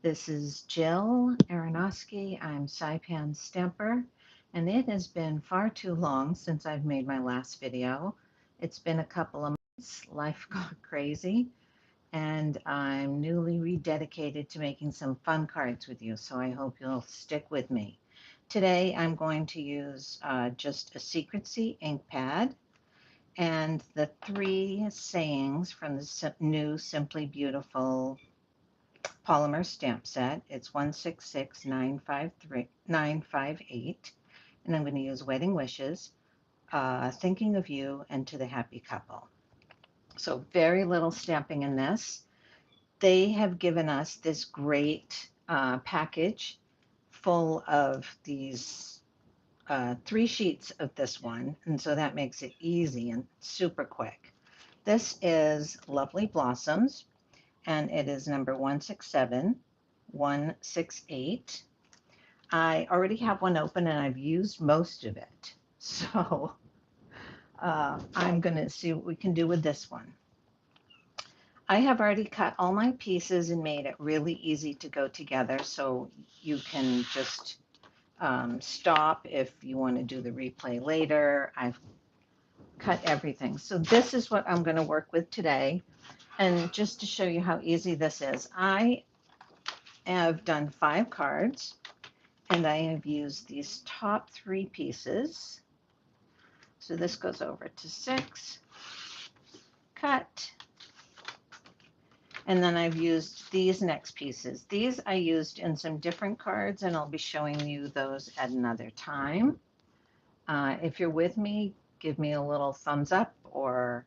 This is Jill Aronofsky. I'm Saipan Stamper, and it has been far too long since I've made my last video. It's been a couple of months, life got crazy, and I'm newly rededicated to making some fun cards with you, so I hope you'll stick with me. Today I'm going to use just a Secrecy ink pad and the three sayings from the new Simply Beautiful polymer stamp set. It's 166958. And I'm going to use Wedding Wishes, Thinking of You, and To the Happy Couple. So very little stamping in this. They have given us this great package full of these three sheets of this one. And so that makes it easy and super quick. This is Lovely Blossoms, and it is number 167168. I already have one open and I've used most of it. So I'm going to see what we can do with this one. I have already cut all my pieces and made it really easy to go together, so you can just stop if you want to do the replay later. I've cut everything. So this is what I'm going to work with today. And just to show you how easy this is, I have done 5 cards, and I have used these top 3 pieces. So this goes over to 6, cut, and then I've used these next pieces. These I used in some different cards, and I'll be showing you those at another time. If you're with me, give me a little thumbs up or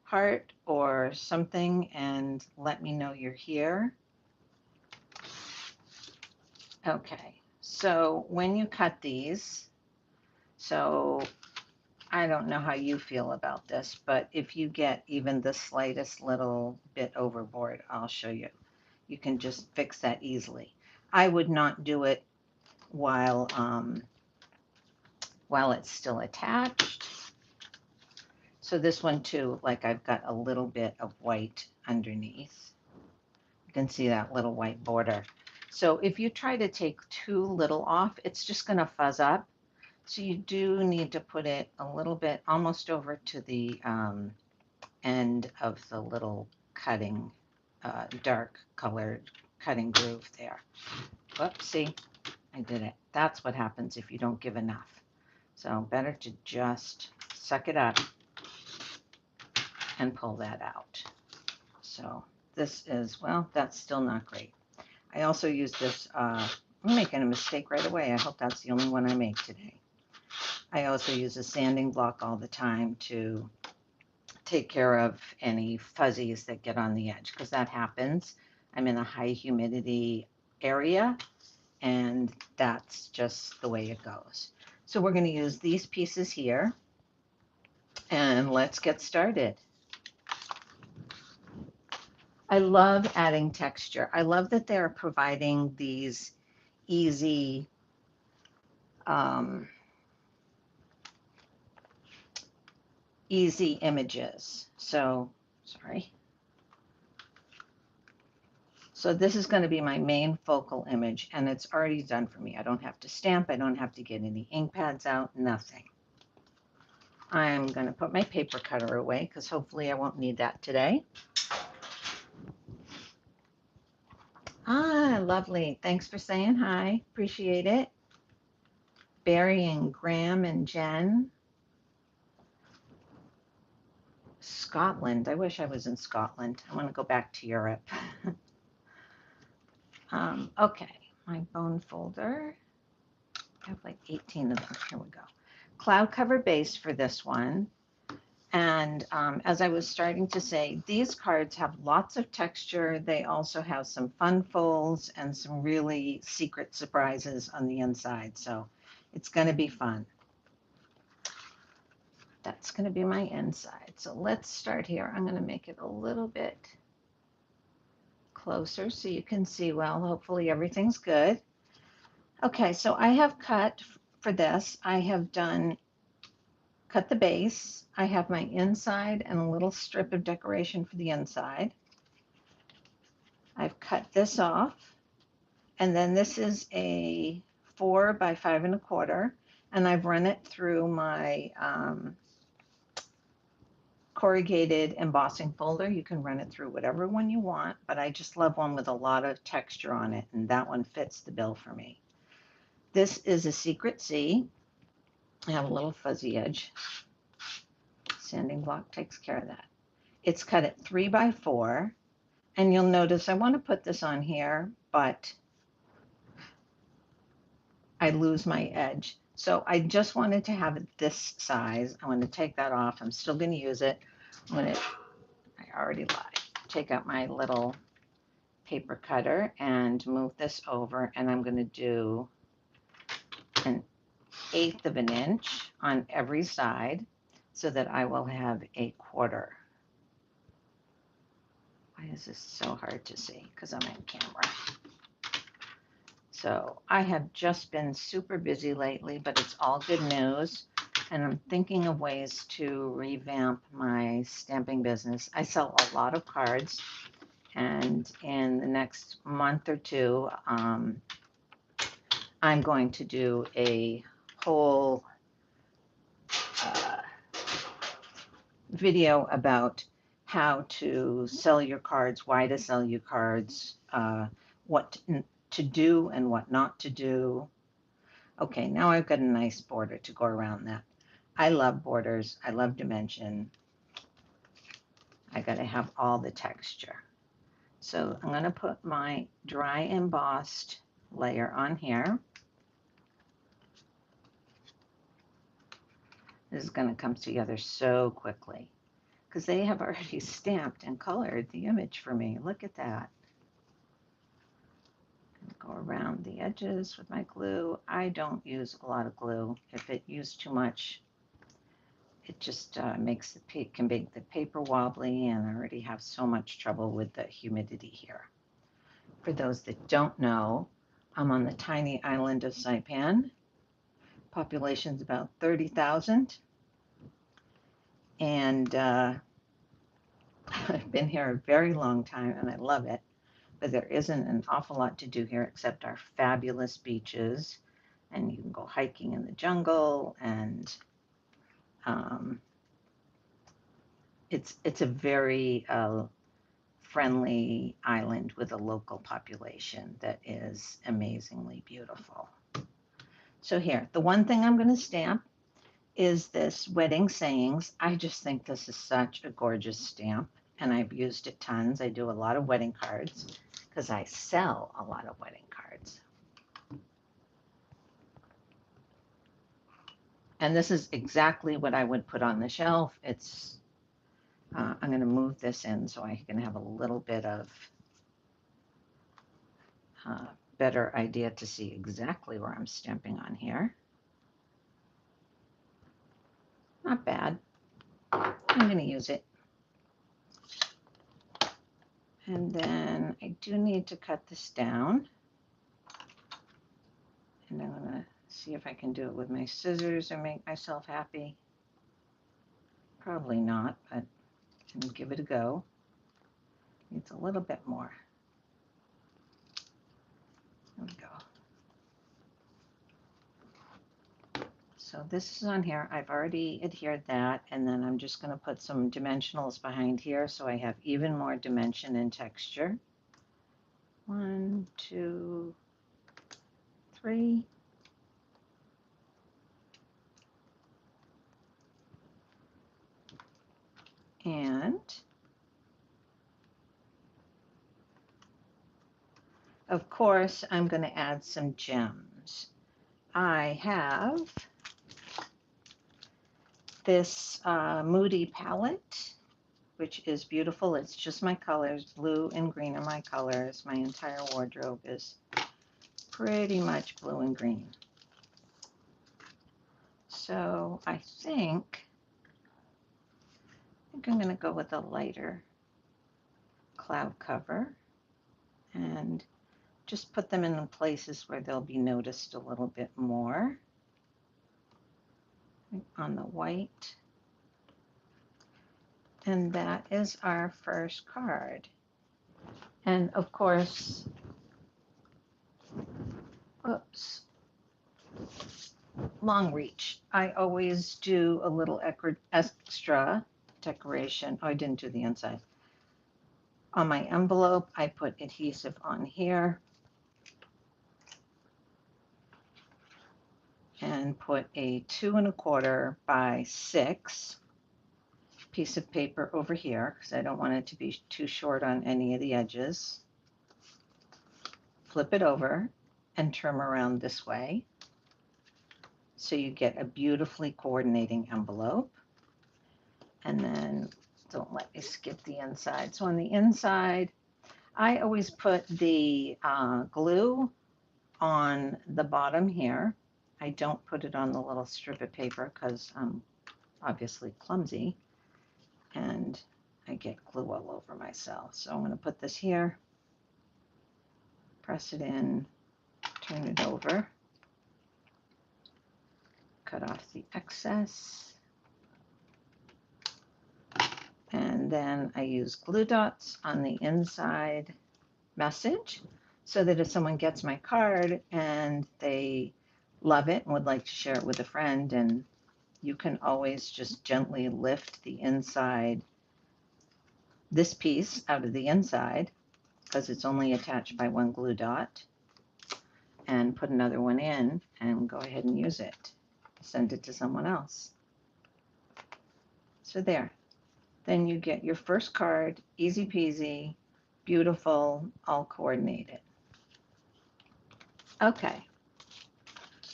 heart or something and let me know you're here. Okay, so when you cut these, so I don't know how you feel about this, but if you get even the slightest little bit overboard, I'll show you. You can just fix that easily. I would not do it while it's still attached. So this one too, like I've got a little bit of white underneath. You can see that little white border. So if you try to take too little off, it's just going to fuzz up. So you do need to put it a little bit almost over to the end of the little cutting, dark colored cutting groove there. Whoops, see, I did it. That's what happens if you don't give enough. So better to just suck it up and pull that out. So this is, well, that's still not great. I also use this, I'm making a mistake right away. I hope that's the only one I make today. I also use a sanding block all the time to take care of any fuzzies that get on the edge, because that happens. I'm in a high humidity area, and that's just the way it goes. So we're going to use these pieces here, and let's get started. I love adding texture. I love that they're providing these easy easy images. So, sorry. So this is going to be my main focal image, and it's already done for me. I don't have to stamp. I don't have to get any ink pads out, nothing. I'm going to put my paper cutter away because hopefully I won't need that today. Ah, lovely. Thanks for saying hi. Appreciate it. Barry and Graham and Jen. Scotland. I wish I was in Scotland. I want to go back to Europe. Okay, my bone folder. I have like 18 of them. Here we go. Cloud cover base for this one. And as I was starting to say, these cards have lots of texture. They also have some fun folds and some really secret surprises on the inside. So it's going to be fun. That's going to be my inside. So let's start here. I'm going to make it a little bit closer so you can see well. Hopefully everything's good. Okay, so I have cut for this. I have cut the base. I have my inside and a little strip of decoration for the inside. I've cut this off. And then this is a 4 by 5 1/4, and I've run it through my corrugated embossing folder. You can run it through whatever one you want, but I just love one with a lot of texture on it, and that one fits the bill for me. This is a Secret C. I have a little fuzzy edge. Sanding block takes care of that. It's cut at 3 by 4, and you'll notice I want to put this on here, but I lose my edge. So I just wanted to have it this size. I'm going to take that off. I'm still going to use it. I already lied. Take out my little paper cutter and move this over, and I'm going to do 1/8 of an inch on every side so that I will have a 1/4. Why is this so hard to see? Because I'm in camera. So I have just been super busy lately, but it's all good news. And I'm thinking of ways to revamp my stamping business. I sell a lot of cards, and in the next month or two, I'm going to do a whole video about how to sell your cards, why to sell your cards, what to do and what not to do. Okay, now I've got a nice border to go around that. I love borders. I love dimension. I got to have all the texture. So I'm going to put my dry embossed layer on here. This is going to come together so quickly because they have already stamped and colored the image for me. Look at that. Go around the edges with my glue. I don't use a lot of glue. If it used too much, it just can make the paper wobbly, and I already have so much trouble with the humidity here. For those that don't know, I'm on the tiny island of Saipan. Population's about 30,000, and I've been here a very long time, and I love it. But there isn't an awful lot to do here except our fabulous beaches, and you can go hiking in the jungle, and it's a very friendly island with a local population that is amazingly beautiful. So here, the one thing I'm going to stamp is this Wedding Sayings. I just think this is such a gorgeous stamp, and I've used it tons. I do a lot of wedding cards because I sell a lot of wedding cards. And this is exactly what I would put on the shelf. It's I'm going to move this in so I can have a little bit of better idea to see exactly where I'm stamping on here. Not bad. I'm going to use it. And then I do need to cut this down. And I'm going to see if I can do it with my scissors or make myself happy. Probably not, but I'll give it a go. Needs a little bit more. There we go. So this is on here. I've already adhered that, and then I'm just going to put some dimensionals behind here so I have even more dimension and texture. 1, 2, 3. And of course, I'm going to add some gems. I have this Moody palette, which is beautiful. It's just my colors. Blue and green are my colors. My entire wardrobe is pretty much blue and green. So I think I'm going to go with a lighter cloud cover and just put them in the places where they'll be noticed a little bit more. On the white. And that is our first card. And of course, long reach. I always do a little extra decoration. Oh, I didn't do the inside. On my envelope, I put adhesive on here and put a 2 1/4 by 6 piece of paper over here because I don't want it to be too short on any of the edges. Flip it over and turn around this way so you get a beautifully coordinating envelope. And then don't let me skip the inside. So on the inside, I always put the glue on the bottom here. I don't put it on the little strip of paper because I'm obviously clumsy and I get glue all over myself. So I'm going to put this here, press it in, turn it over, cut off the excess, and then I use glue dots on the inside message so that if someone gets my card and they love it and would like to share it with a friend, and you can always just gently lift the inside, this piece out of the inside, because it's only attached by one glue dot, and put another one in and go ahead and use it. Send it to someone else. So there. Then you get your first card, easy peasy, beautiful, all coordinated. Okay,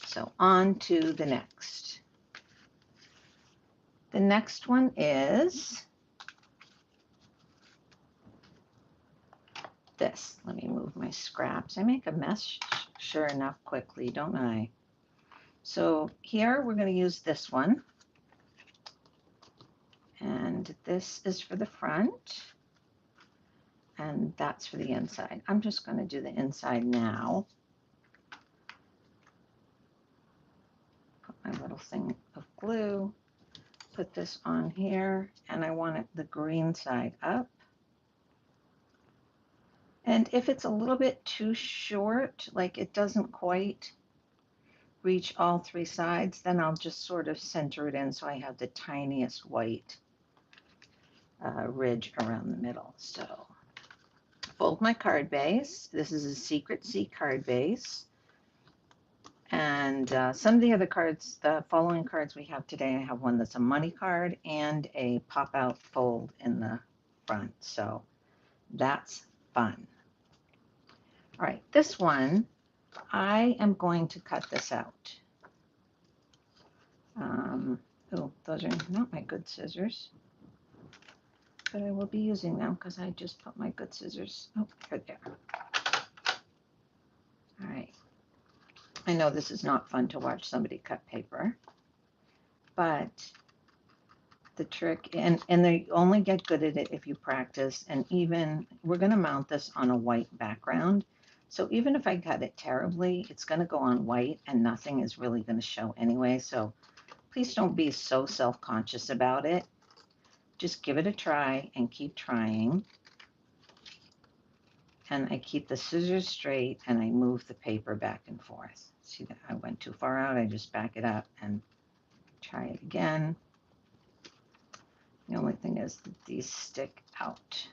so on to the next. The next one is this. Let me move my scraps. I make a mess sure enough quickly, don't I? So here we're going to use this one. And this is for the front. And that's for the inside. I'm just going to do the inside now. Put my little thing of glue. Put this on here. And I want it the green side up. And if it's a little bit too short, like it doesn't quite reach all 3 sides, then I'll just sort of center it in so I have the tiniest white ridge around the middle. So fold my card base. This is a Secret C card base. And some of the other cards, the following cards we have today, I have one that's a money card and a pop-out fold in the front. So that's fun. All right, this one, I am going to cut this out. Oh, those are not my good scissors, but I will be using them because I just put my good scissors, oh, right there. All right. I know this is not fun to watch somebody cut paper, but the trick, and they only get good at it if you practice, and even, we're going to mount this on a white background. So even if I cut it terribly, it's going to go on white and nothing is really going to show anyway. So please don't be so self-conscious about it. Just give it a try and keep trying. And I keep the scissors straight and I move the paper back and forth. See that I went too far out, I just back it up and try it again. The only thing is that these stick out.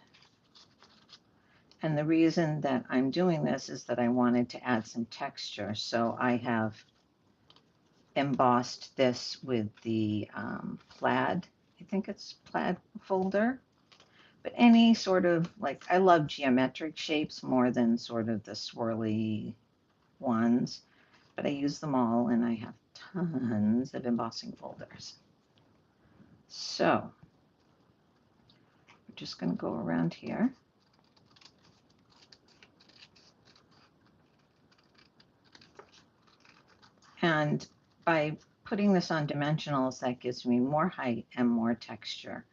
And the reason that I'm doing this is that I wanted to add some texture. So I have embossed this with the plaid, I think it's plaid folder. But any sort of, like, I love geometric shapes more than sort of the swirly ones. But I use them all and I have tons of embossing folders. So we're just going to go around here. And by putting this on dimensionals, that gives me more height and more texture.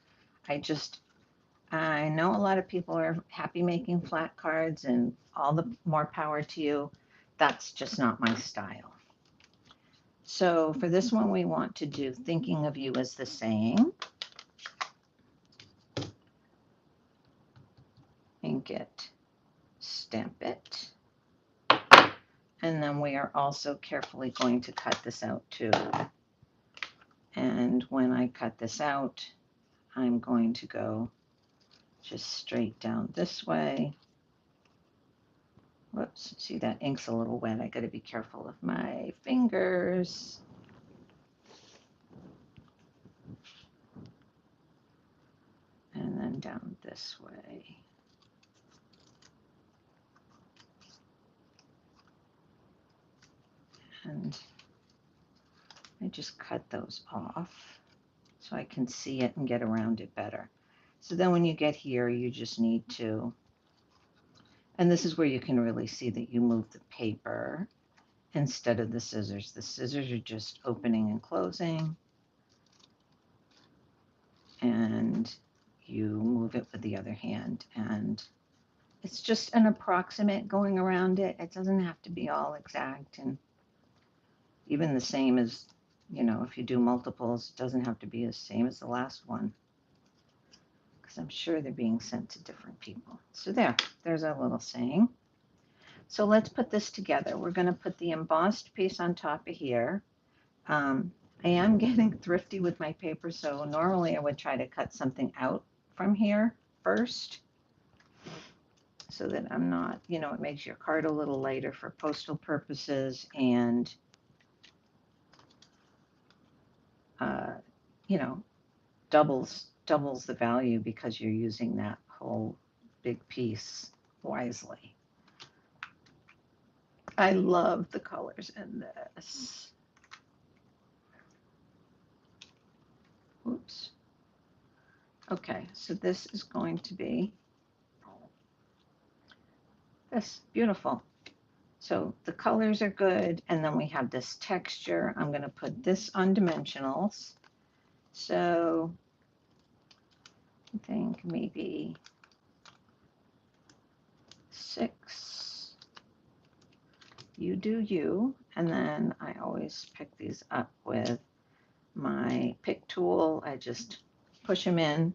I know a lot of people are happy making flat cards and all the more power to you. That's just not my style. So for this one, we want to do thinking of you as the saying. Ink it, stamp it, And then we are also carefully going to cut this out too. And when I cut this out, I'm going to go just straight down this way. Whoops, see that ink's a little wet. I got to be careful of my fingers. And then down this way. And I just cut those off so I can see it and get around it better. So then when you get here, you just need to, and this is where you can really see that you move the paper instead of the scissors. The scissors are just opening and closing, and you move it with the other hand. And it's just an approximate going around it. It doesn't have to be all exact, and even the same as, you know, if you do multiples, it doesn't have to be the same as the last one, because I'm sure they're being sent to different people. So there's our little saying. So let's put this together. We're going to put the embossed piece on top of here. I am getting thrifty with my paper, so normally I would try to cut something out from here first, so that I'm not, you know, it makes your card a little lighter for postal purposes, and you know, doubles the value because you're using that whole big piece wisely. I love the colors in this. Oops. Okay, so this is going to be this, beautiful. So the colors are good, and then we have this texture. I'm going to put this on dimensionals. So I think maybe 6. You do you. And then I always pick these up with my pick tool. I just push them in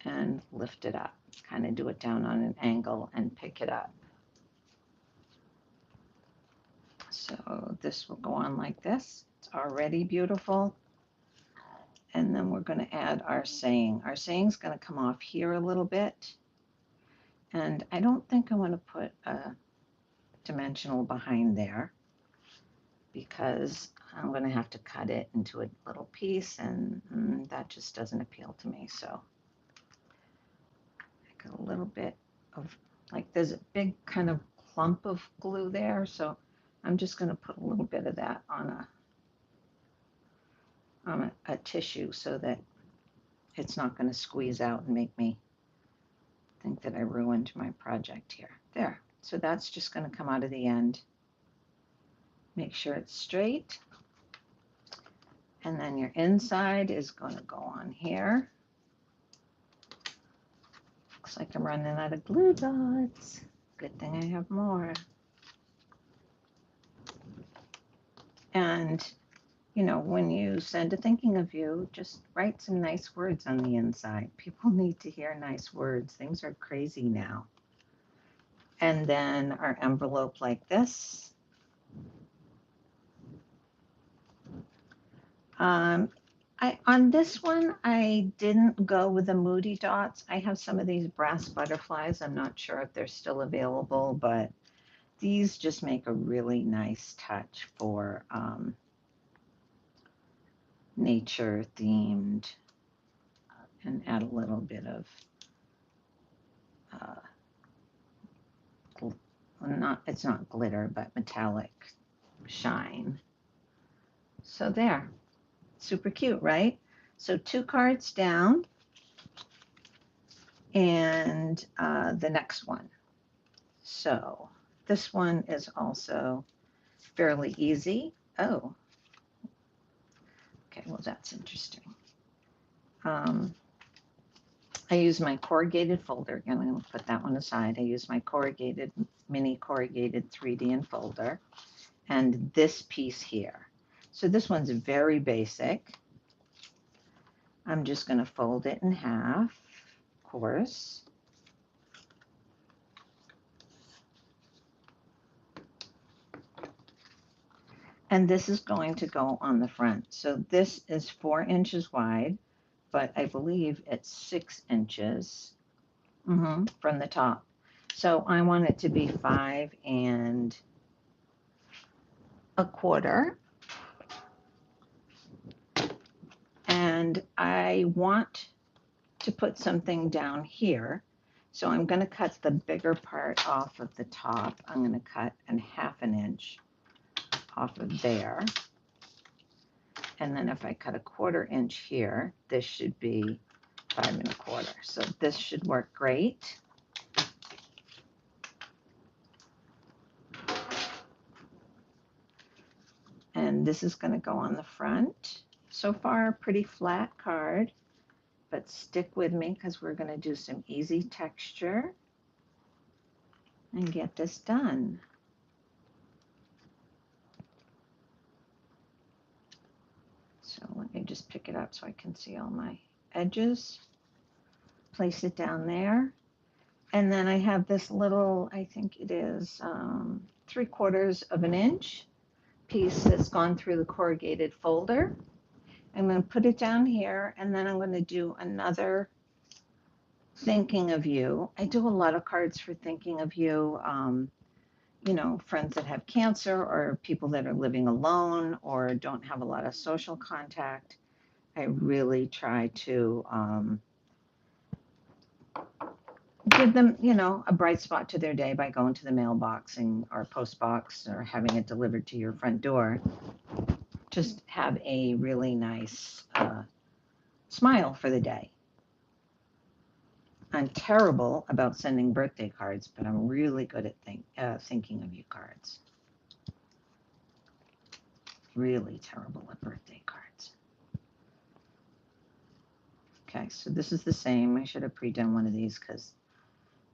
and lift it up. Kind of do it down on an angle and pick it up. So this will go on like this. It's already beautiful. And then we're going to add our saying. Our saying's going to come off here a little bit. And I don't think I want to put a dimensional behind there, because I'm going to have to cut it into a little piece, and that just doesn't appeal to me. So I got a little bit of, like, there's a big kind of clump of glue there, so I'm just going to put a little bit of that on a tissue so that it's not going to squeeze out and make me think that I ruined my project here. There. So that's just going to come out of the end. Make sure it's straight. And then your inside is going to go on here. Looks like I'm running out of glue dots. Good thing I have more. And, you know, when you send a thinking of you, just write some nice words on the inside. People need to hear nice words. Things are crazy now. And then our envelope like this. On this one, I didn't go with the Moody dots. I have some of these brass butterflies. I'm not sure if they're still available, but these just make a really nice touch for nature themed, and add a little bit of it's not glitter, but metallic shine. So there, super cute, right? So 2 cards down, and the next one. So this one is also fairly easy. Oh, okay, well, that's interesting. I use my corrugated folder. Again, I'm going to put that one aside. I use my corrugated, mini corrugated 3D folder, and this piece here. So this one's very basic. I'm just going to fold it in half, of course. And this is going to go on the front. So this is 4 inches wide, but I believe it's 6 inches from the top. So I want it to be 5 1/4. And I want to put something down here. So I'm going to cut the bigger part off of the top. I'm going to cut a 1/2 inch off of there. And then if I cut a 1/4 inch here, this should be 5 1/4. So this should work great. And this is going to go on the front. So far, pretty flat card, but stick with me because we're going to do some easy texture and get this done. So let me just pick it up so I can see all my edges. Place it down there. And then I have this little, I think it is 3/4 of an inch piece that's gone through the corrugated folder. I'm going to put it down here, and then I'm going to do another thinking of you. I do a lot of cards for thinking of you, you know, friends that have cancer or people that are living alone or don't have a lot of social contact. I really try to give them, you know, a bright spot to their day by going to the mailbox or post box or having it delivered to your front door. Just have a really nice smile for the day. I'm terrible about sending birthday cards, but I'm really good at thinking of you cards. Really terrible at birthday cards. Okay, so this is the same. I should have pre-done one of these because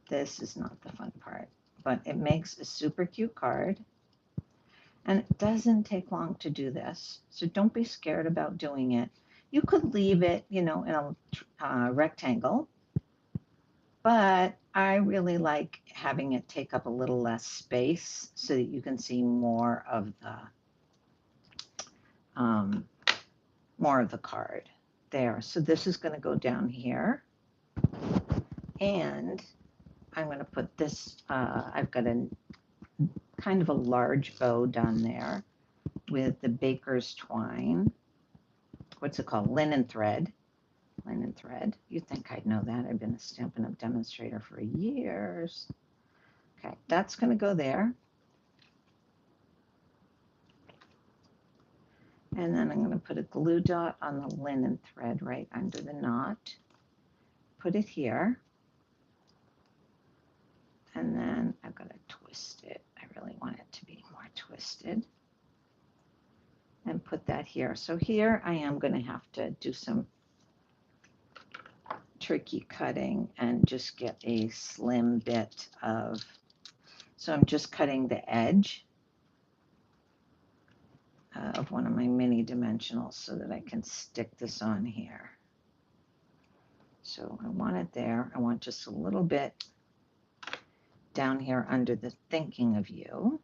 this is not the fun part. But it makes a super cute card. And it doesn't take long to do this. So don't be scared about doing it. You could leave it, you know, in a rectangle. But I really like having it take up a little less space so that you can see more of the card there. So this is going to go down here. And I'm going to put this, I've got a kind of a large bow done there with the baker's twine. What's it called? Linen thread. Linen thread. You'd think I'd know that. I've been a Stampin' Up! Demonstrator for years. Okay, that's going to go there. And then I'm going to put a glue dot on the linen thread right under the knot. Put it here. And then I've got to twist it. I really want it to be more twisted. And put that here. So here I am going to have to do some tricky cutting and just get a slim bit of, so I'm just cutting the edge of one of my mini dimensionals so that I can stick this on here. So I want it there. I want just a little bit down here under the thinking of you.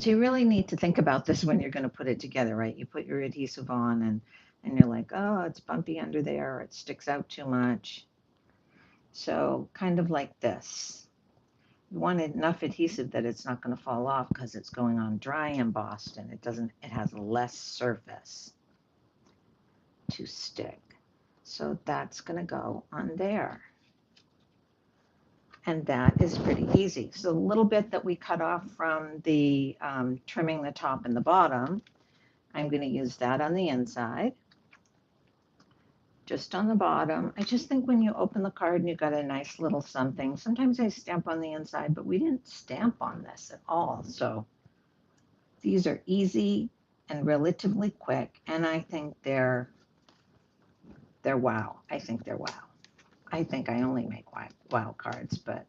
So you really need to think about this when you're going to put it together, right? You put your adhesive on and you're like, oh, it's bumpy under there, or it sticks out too much. So kind of like this. You want enough adhesive that it's not going to fall off because it's going on dry embossed and it has less surface to stick. So that's going to go on there. And that is pretty easy. So the little bit that we cut off from the trimming the top and the bottom, I'm going to use that on the inside. Just on the bottom. I just think when you open the card and you got a nice little something, sometimes I stamp on the inside, but we didn't stamp on this at all. So these are easy and relatively quick, and I think they're wow. I think they're wow. I think I only make wow cards, but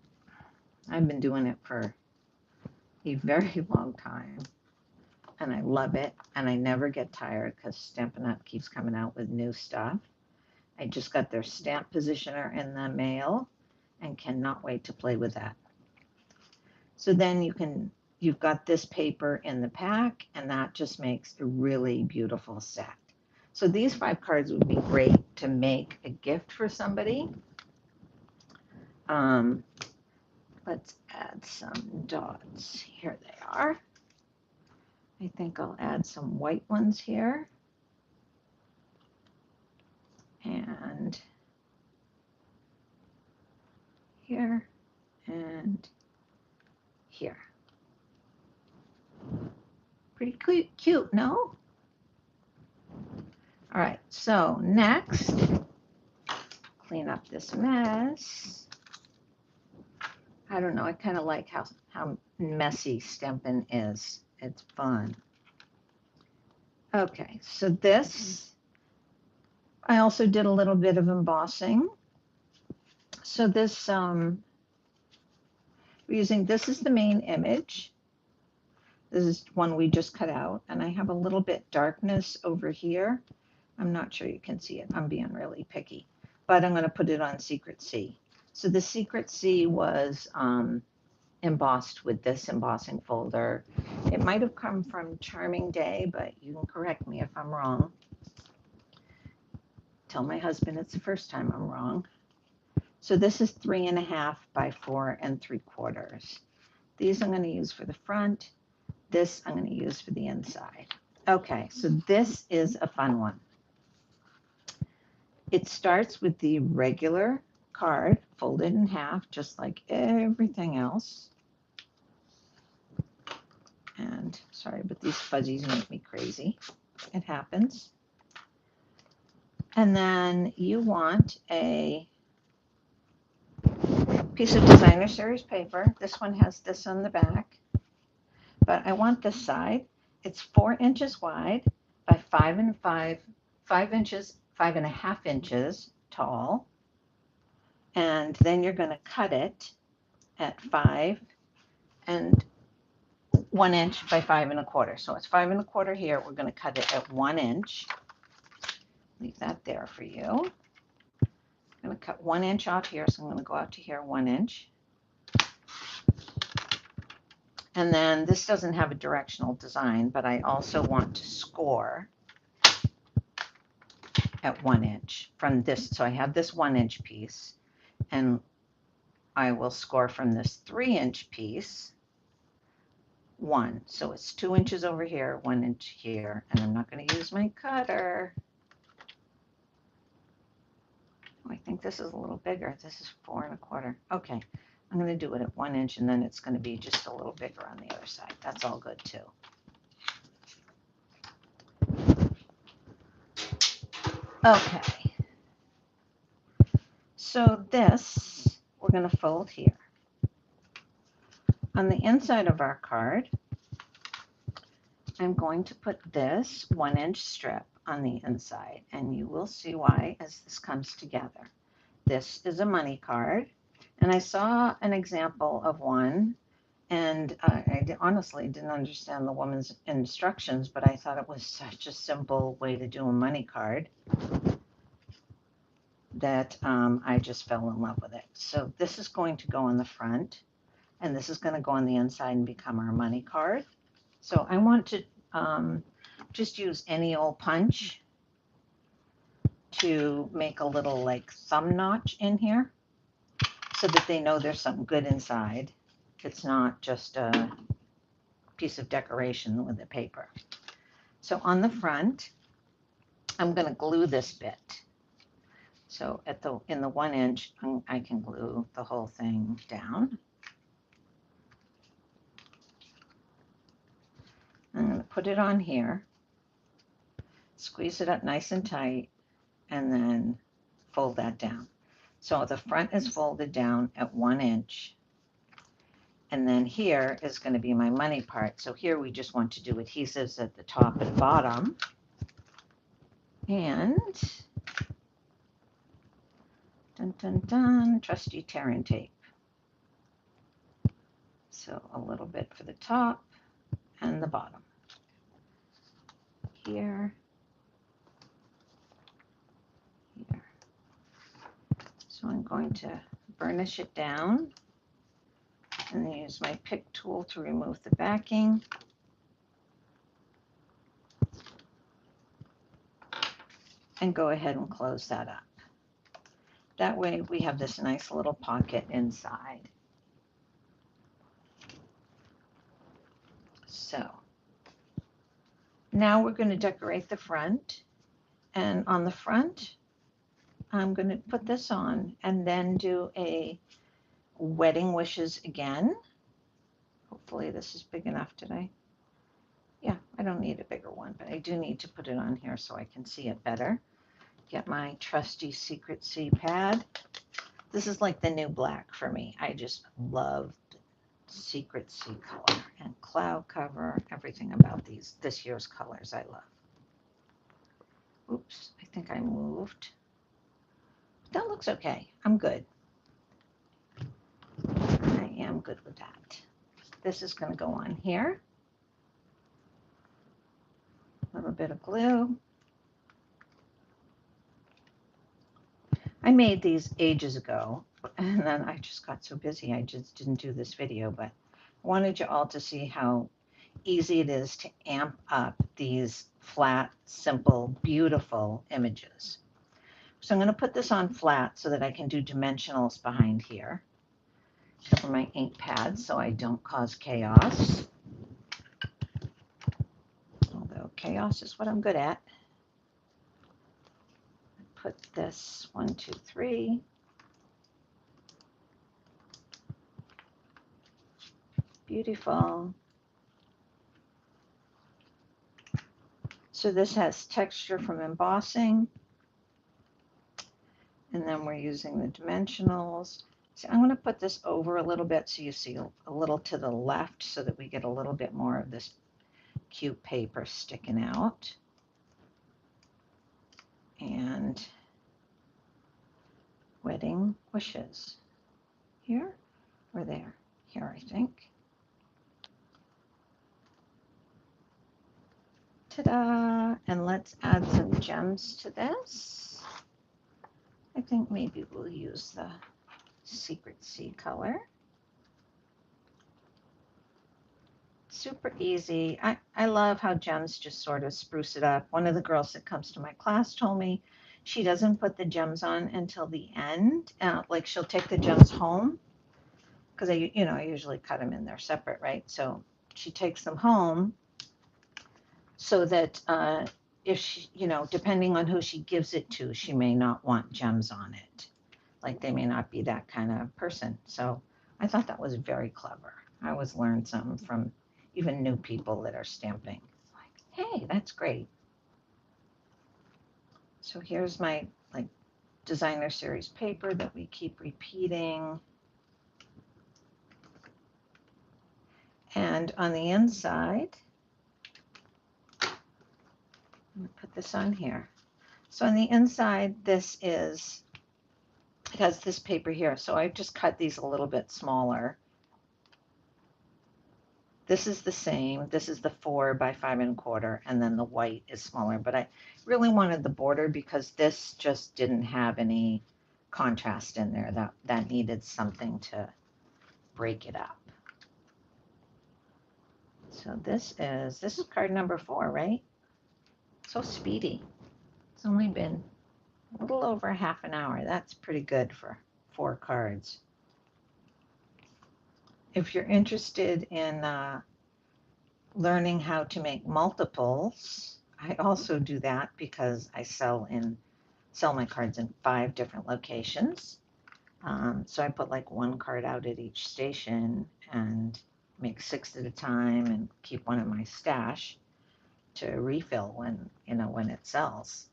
I've been doing it for a very long time, and I love it, and I never get tired because Stampin' Up! Keeps coming out with new stuff. I just got their stamp positioner in the mail, and cannot wait to play with that. So then you've got this paper in the pack, and that just makes a really beautiful set. So these 5 cards would be great to make a gift for somebody. Let's add some dots. Here they are. I think I'll add some white ones here. And here and here. Pretty cute, no? All right, so next, clean up this mess. I don't know, I kind of like how messy Stampin' is. It's fun. Okay, so this, I also did a little bit of embossing. So this, we're using, this is the main image. This is one we just cut out, and I have a little bit darkness over here. I'm not sure you can see it. I'm being really picky, but I'm going to put it on Secret C. So the Secret C was embossed with this embossing folder. It might have come from Charming Day, but you can correct me if I'm wrong. Tell my husband it's the first time I'm wrong. So this is 3.5 by 4 3/4. These I'm going to use for the front. This I'm going to use for the inside. Okay, so this is a fun one. It starts with the regular card folded in half, just like everything else. And sorry, but these fuzzies make me crazy. It happens. And then you want a piece of Designer Series paper. This one has this on the back, but I want this side. It's 4 inches wide by 5.5 inches tall. And then you're going to cut it at 5 and 1 inch by 5 1/4. So it's 5 1/4 here. We're going to cut it at 1 inch. Leave that there for you. I'm going to cut 1 inch off here, so I'm going to go out to here 1 inch. And then this doesn't have a directional design, but I also want to score at 1 inch from this. So I have this 1 inch piece, and I will score from this 3 inch piece 1. So it's 2 inches over here, 1 inch here, and I'm not going to use my cutter. Oh, I think this is a little bigger. This is 4 1/4. Okay, I'm going to do it at 1 inch, and then it's going to be just a little bigger on the other side. That's all good too. Okay, so this we're going to fold here. On the inside of our card, I'm going to put this 1 inch strip on the inside, and you will see why as this comes together. This is a money card, and I saw an example of one, and I honestly didn't understand the woman's instructions, but I thought it was such a simple way to do a money card that I just fell in love with it. So this is going to go on the front, and this is going to go on the inside and become our money card. So I want to just use any old punch to make a little like thumb notch in here so that they know there's something good inside. It's not just a piece of decoration with the paper. So on the front, I'm going to glue this bit. So in the 1 inch, I can glue the whole thing down. I'm going to put it on here, squeeze it up nice and tight, and then fold that down. So the front is folded down at 1 inch. And then here is going to be my money part. So here we just want to do adhesives at the top and bottom. And dun dun dun, trusty tearing tape. So a little bit for the top and the bottom. Here. Here. So I'm going to burnish it down, and then use my pick tool to remove the backing. And go ahead and close that up. That way we have this nice little pocket inside. So now we're going to decorate the front, and on the front I'm going to put this on and then do a wedding wishes again. Hopefully this is big enough today. Yeah, I don't need a bigger one, but I do need to put it on here so I can see it better. Get my trusty Secret C pad. This is like the new black for me. I just love Secret C color and cloud cover, everything about this year's colors I love. Oops, I think I moved. That looks okay. I'm good. I am good with that. This is going to go on here. A little bit of glue. I made these ages ago, and then I just got so busy I just didn't do this video, but I wanted you all to see how easy it is to amp up these flat, simple, beautiful images. So I'm going to put this on flat so that I can do dimensionals behind here. Cover my ink pad so I don't cause chaos. Although chaos is what I'm good at. Put this 1, 2, 3. Beautiful. So this has texture from embossing. And then we're using the dimensionals. So I'm going to put this over a little bit so you see a little to the left so that we get a little bit more of this cute paper sticking out. And wedding wishes. Here or there? Here, I think. Ta-da! And let's add some gems to this. I think maybe we'll use the Secret C color. Super easy. I love how gems just sort of spruce it up. One of the girls that comes to my class told me she doesn't put the gems on until the end. Like she'll take the gems home because I usually cut them in there separate, right? So she takes them home so that if she, depending on who she gives it to, she may not want gems on it. Like they may not be that kind of person. So I thought that was very clever. I always learn something from even new people that are stamping. Like, hey, that's great. So here's my designer series paper that we keep repeating. And on the inside, I'm going to put this on here. So on the inside, it has this paper here. So I've just cut these a little bit smaller. This is the same. This is the 4 by 5 1/4, and then the white is smaller. But I really wanted the border because this just didn't have any contrast in there. That needed something to break it up. So this is card number 4, right? So speedy. It's only been a little over half an hour. That's pretty good for 4 cards. If you're interested in learning how to make multiples, I also do that because I sell my cards in 5 different locations. So I put like 1 card out at each station and make 6 at a time and keep 1 in my stash to refill when it sells.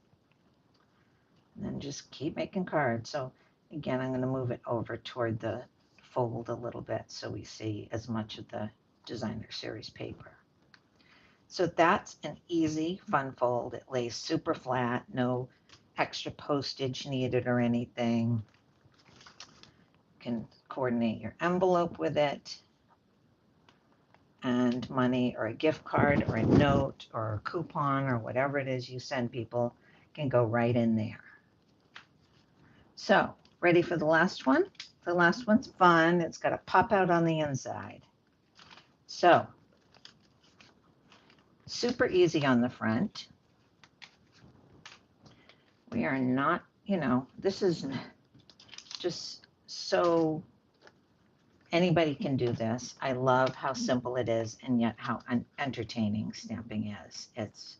And then just keep making cards. So again, I'm going to move it over toward the fold a little bit so we see as much of the designer series paper. So that's an easy, fun fold. It lays super flat, no extra postage needed or anything. You can coordinate your envelope with it, and money or a gift card or a note or a coupon or whatever it is you send people can go right in there. So ready for the last one? The last one's fun. It's got to pop out on the inside. So, super easy on the front. We are not, you know, this is just so anybody can do this. I love how simple it is and yet how entertaining stamping is. It's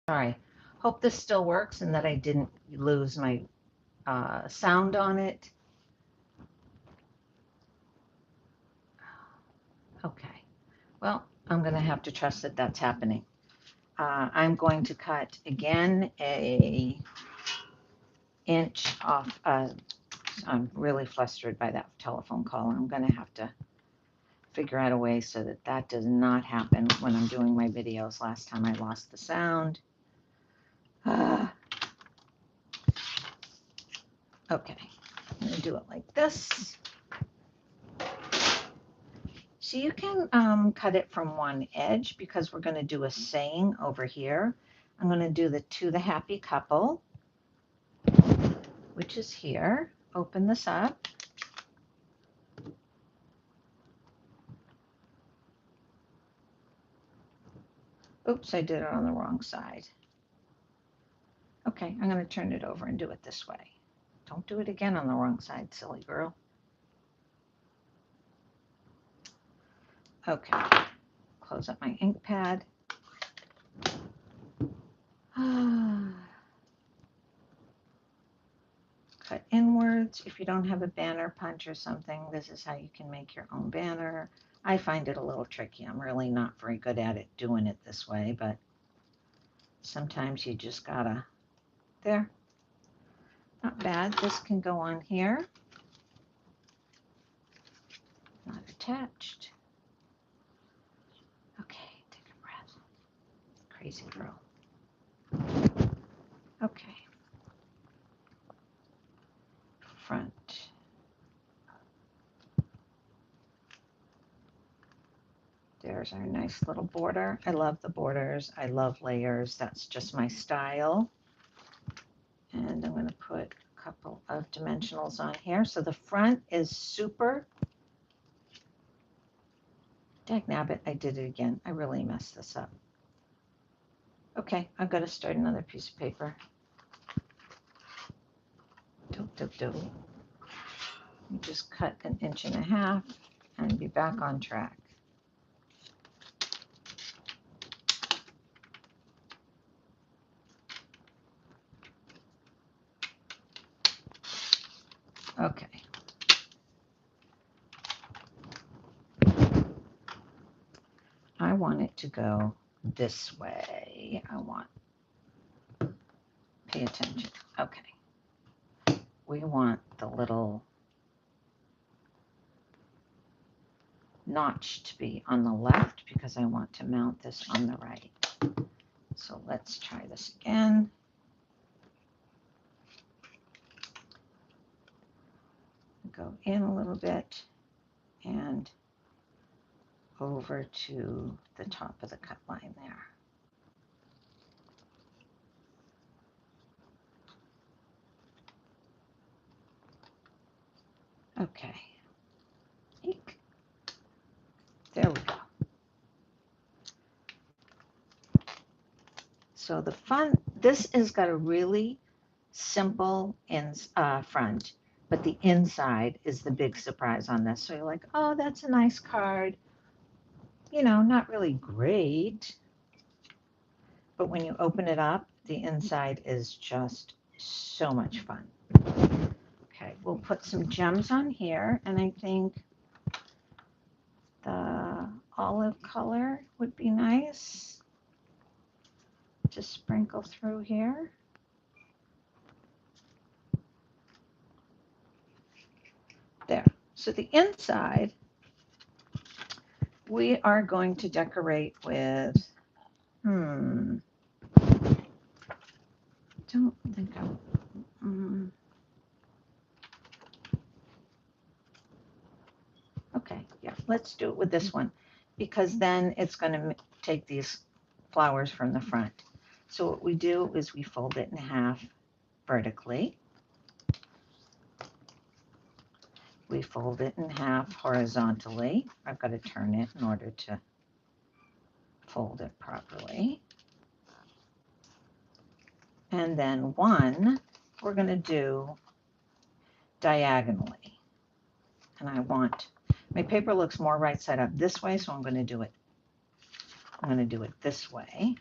sorry. Hope this still works and that I didn't lose my sound on it. Okay. Well, I'm going to have to trust that that's happening. I'm going to cut again a inch off. I'm really flustered by that telephone call. I'm going to have to figure out a way so that that does not happen when I'm doing my videos. Last time I lost the sound. Okay, I'm going to do it like this. So you can cut it from one edge because we're going to do a saying over here. I'm going to do the to the happy couple, which is here. Open this up. Oops, I did it on the wrong side. Okay, I'm going to turn it over and do it this way. Don't do it again on the wrong side, silly girl. Okay, close up my ink pad. Cut inwards. If you don't have a banner punch or something, this is how you can make your own banner. I find it a little tricky. I'm really not very good at it doing it this way, but sometimes you just gotta, there, not bad. This can go on here, not attached. Okay, take a breath. Crazy girl. Okay. Front. There's our nice little border. I love the borders. I love layers. That's just my style. And I'm going to put a couple of dimensionals on here. So the front is super. Dagnabbit, I did it again. I really messed this up. Okay, I've got to start another piece of paper. Just cut 1.5 inches and be back on track. Okay. I want it to go this way. Pay attention. Okay. We want the little notch to be on the left because I want to mount this on the right. So let's try this again. Go in a little bit and over to the top of the cut line there. Okay. Eek. There we go. So the front, this has got a really simple front, but the inside is the big surprise on this. So you're like, oh, that's a nice card. You know, not really great. But when you open it up, the inside is just so much fun. Okay, we'll put some gems on here, and I think the olive color would be nice to sprinkle through here. There. So the inside, we are going to decorate with, don't think I'm, okay, yeah, let's do it with this one because then it's going to take these flowers from the front. So what we do is we fold it in half vertically. We fold it in half horizontally. I've got to turn it in order to fold it properly. And then one, we're going to do diagonally. And I want, my paper looks more right side up this way, so I'm going to do it this way.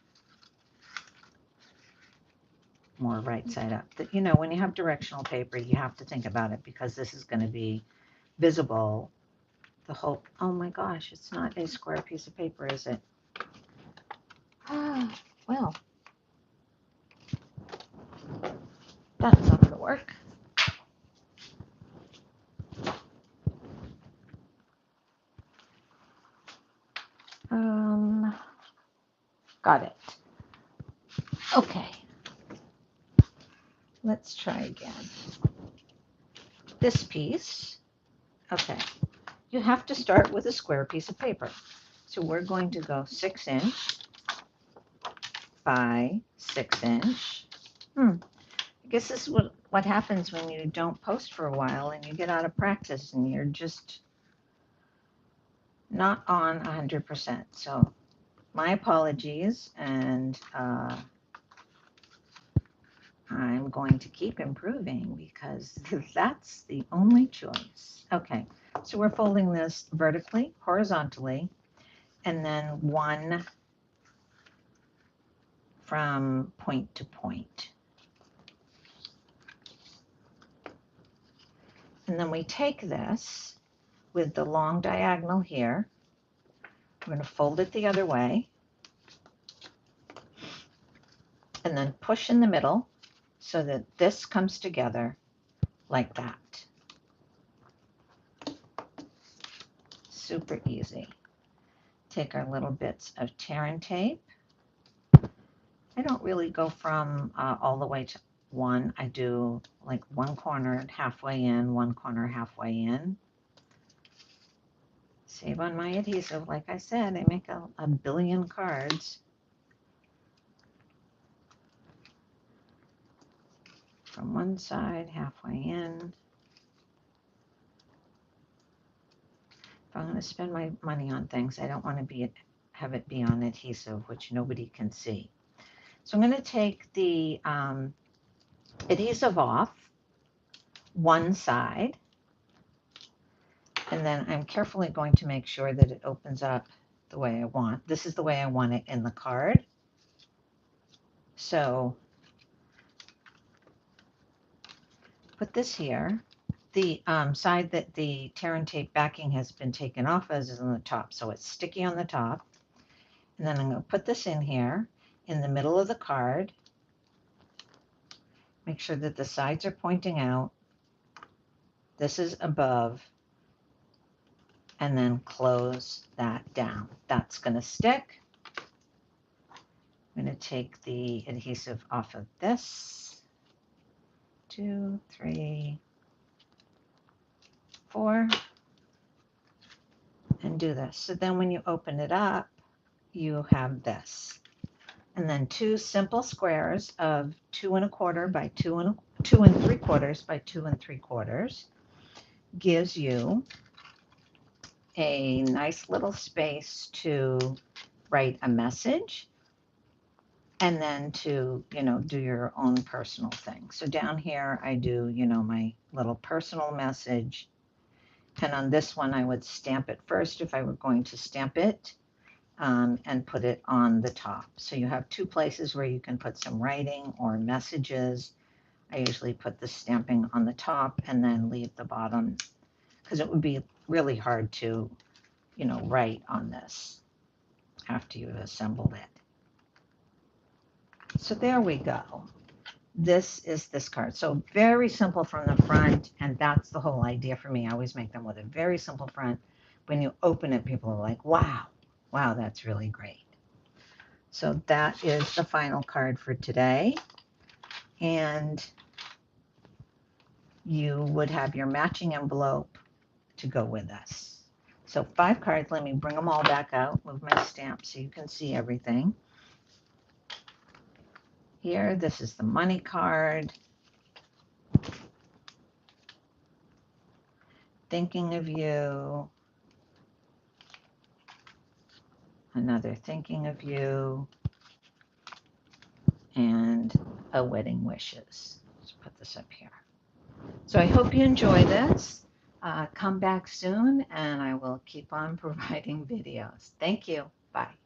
More right side up. That, you know, when you have directional paper, you have to think about it because this is going to be visible the whole, oh my gosh, it's not a square piece of paper, is it? Ah, well, that's not going to work. Got it. Okay. Let's try again. This piece, okay. You have to start with a square piece of paper. So we're going to go 6 inch by 6 inch. I guess this is what happens when you don't post for a while and you get out of practice and you're just not on 100%. So my apologies, and I'm going to keep improving because that's the only choice. Okay, so we're folding this vertically, horizontally, and then one from point to point. And then we take this with the long diagonal here. We're going to fold it the other way and then push in the middle so that this comes together like that. Super easy. Take our little bits of tear and tape. I don't really go from all the way to one. I do like one corner halfway in, one corner halfway in. Save on my adhesive. Like I said, I make a billion cards. From one side, halfway in. If I'm going to spend my money on things, I don't want to have it be on adhesive, which nobody can see. So I'm going to take the adhesive off one side, and then I'm carefully going to make sure that it opens up the way I want. This is the way I want it in the card. So put this here. The side that the tear and tape backing has been taken off as is on the top, so it's sticky on the top. And then I'm going to put this in here in the middle of the card. Make sure that the sides are pointing out. This is above. And then close that down. That's going to stick. I'm going to take the adhesive off of this. 2, 3, 4. And do this. So then when you open it up, you have this. And then 2 simple squares of 2 1/4 by 2 3/4 by 2 3/4 gives you a nice little space to write a message and then to, do your own personal thing. So down here I do, my little personal message. And on this one I would stamp it first if I were going to stamp it. And put it on the top. So you have 2 places where you can put some writing or messages. I usually put the stamping on the top and then leave the bottom because it would be really hard to, write on this after you've assembled it. So there we go. This is this card. So very simple from the front, and that's the whole idea for me. I always make them with a very simple front. When you open it, people are like, wow. Wow, that's really great. So that is the final card for today. And you would have your matching envelope to go with this. So 5 cards. Let me bring them all back out, move my stamp so you can see everything. Here, this is the money card. thinking of you, another thinking of you, and a wedding wishes. Let's put this up here. So I hope you enjoy this. Come back soon and I will keep on providing videos. Thank you. Bye.